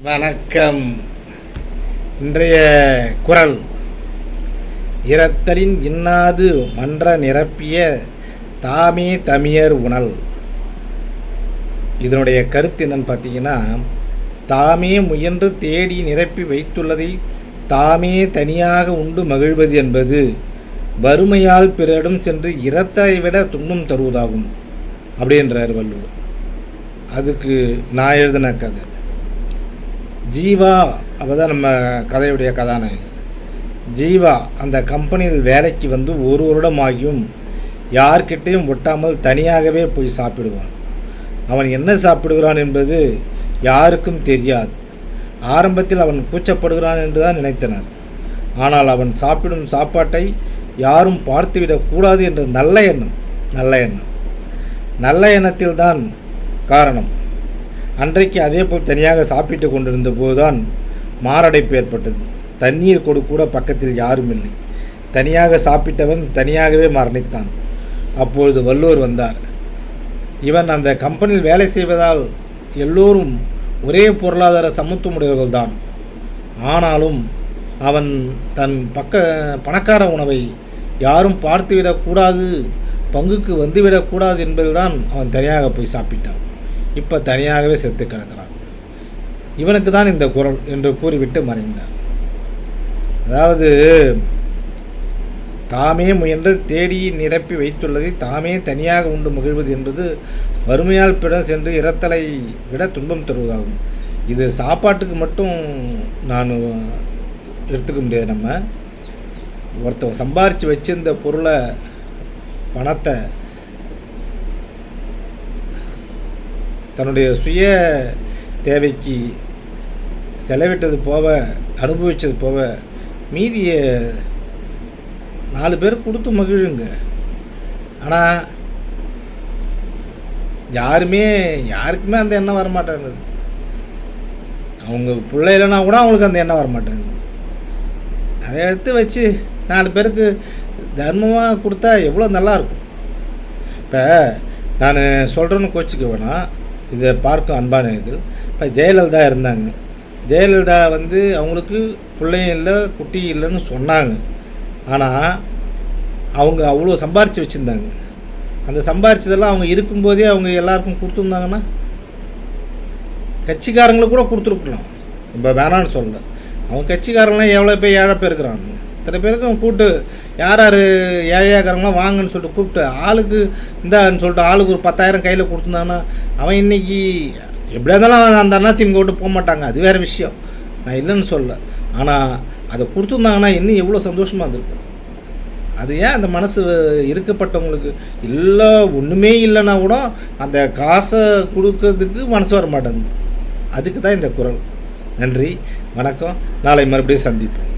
வணக்கம். இன்றைய குறள் இரத்தலின் இன்னாது மன்ற நிரப்பிய தாமே தமியர் உணல். இதனுடைய கருத்து என்னன்னு பார்த்தீங்கன்னா, தாமே முயன்று தேடி நிரப்பி வைத்துள்ளதை தாமே தனியாக உண்டு மகிழ்வது என்பது வறுமையால் பிறரிடம் சென்று இரத்தை விட துன்பம் தருவதாகும் அப்படின்றார் வள்ளுவர். அதுக்கு நான் எழுதின கதை. ஜீவா அப்போதான் நம்ம கதையுடைய கதாநாயகன். ஜீவா அந்த கம்பெனியில் வேலைக்கு வந்து ஒரு வருடம் ஆகியும் யார்கிட்டையும் ஒட்டாமல் தனியாகவே போய் சாப்பிடுவான். அவன் என்ன சாப்பிடுகிறான் என்பது யாருக்கும் தெரியாது. ஆரம்பத்தில் அவன் கூச்சப்படுகிறான் என்று தான் நினைத்தனர். ஆனால் அவன் சாப்பிடும் சாப்பாட்டை யாரும் பார்த்துவிடக்கூடாது என்ற நல்ல எண்ணத்தில்தான் காரணம். அன்றைக்கு அதேபோல் தனியாக சாப்பிட்டு கொண்டிருந்த போதுதான் மாரடைப்பு ஏற்பட்டது. தண்ணீர் கூட பக்கத்தில் யாரும் இல்லை. தனியாக சாப்பிட்டவன் தனியாகவே மரணித்தான். அப்பொழுது வள்ளுவர் வந்தார். இவன் அந்த கம்பெனியில் வேலை செய்வதால் எல்லோரும் ஒரே பொருளாதார சமத்துவமுடையவர்கள்தான். ஆனாலும் அவன் தன் பணக்கார உணவை யாரும் பார்த்துவிடக்கூடாது, பங்குக்கு வந்துவிடக்கூடாது என்பதுதான் அவன் தனியாக போய் சாப்பிட்டான். இப்போ தனியாகவே செத்து கிடக்கிறான். இவனுக்கு தான் இந்த குறள் என்று கூறிவிட்டு மறைந்தார். அதாவது தாமே முயன்று தேடி நிரப்பி வைத்துள்ளதை தாமே தனியாக உண்டு மகிழ்வது என்பது வறுமையால் பிற சென்று இரத்தலை விட துன்பம் தருவதாகும். இது சாப்பாட்டுக்கு மட்டும் நான் எடுத்துக்க முடியாது. நம்ம ஒருத்தவன் சம்பாரித்து வச்சிருந்த பொருளை, பணத்தை தன்னுடைய சுய தேவைக்கு செலவிட்டது போக, அனுபவித்தது போக, மீதியை 4 பேர் கொடுத்து மகிழுங்க. ஆனால் யாருக்குமே அந்த எண்ணம் வரமாட்டேங்குது. அவங்க பிள்ளை இல்லைன்னா கூட அவங்களுக்கு அந்த எண்ணம் வரமாட்டேங்குது. அதை எடுத்து வச்சு 4 பேருக்கு தர்மமாக கொடுத்தா எவ்வளோ நல்லாயிருக்கும். இப்போ நான் சொல்கிறேன்னு கோச்சிக்க வேணாம். இதை பார்க்கும் அன்பானவர்கள். இப்போ ஜெயலலிதா இருந்தாங்க. ஜெயலலிதா வந்து அவங்களுக்கு பிள்ளையும் இல்லை, குட்டி இல்லைன்னு சொன்னாங்க. ஆனால் அவங்க அவ்வளோ சம்பாரித்து வச்சுருந்தாங்க. அந்த சம்பாரிச்சதெல்லாம் அவங்க இருக்கும்போதே அவங்க எல்லாருக்கும் கொடுத்துருந்தாங்கன்னா கட்சிக்காரங்களுக்கு கூட கொடுத்துருக்கலாம். இப்போ வேணான்னு சொல்லலை. அவங்க கட்சிக்காரங்களாம் எவ்வளோ பேர் ஏழை பேர் இருக்கிறாங்க. இத்தனை பேருக்கு அவங்க கூப்பிட்டு யார் ஏழையாக்காரங்களாம் வாங்கன்னு சொல்லிட்டு கூப்பிட்டு ஆளுக்கு இந்தான்னு சொல்லிட்டு ஆளுக்கு ஒரு 10,000 கையில் கொடுத்துருந்தாங்கன்னா அவன் இன்றைக்கி எப்படியா இருந்தாலும் அந்த அண்ணா திமுக விட்டு போக மாட்டாங்க. அது வேறு விஷயம், நான் இல்லைன்னு சொல்ல. ஆனால் அதை கொடுத்துருந்தாங்கன்னா இன்னும் எவ்வளோ சந்தோஷமாக இருந்திருக்கும். அது ஏன் அந்த மனசு இருக்கப்பட்டவங்களுக்கு இல்லை, ஒன்றுமே இல்லைன்னா கூட அந்த காசை கொடுக்கறதுக்கு மனசு வர மாட்டேங்குது. அதுக்கு தான் இந்த குறள். நன்றி, வணக்கம். நாளை மறுபடியும் சந்திப்போம்.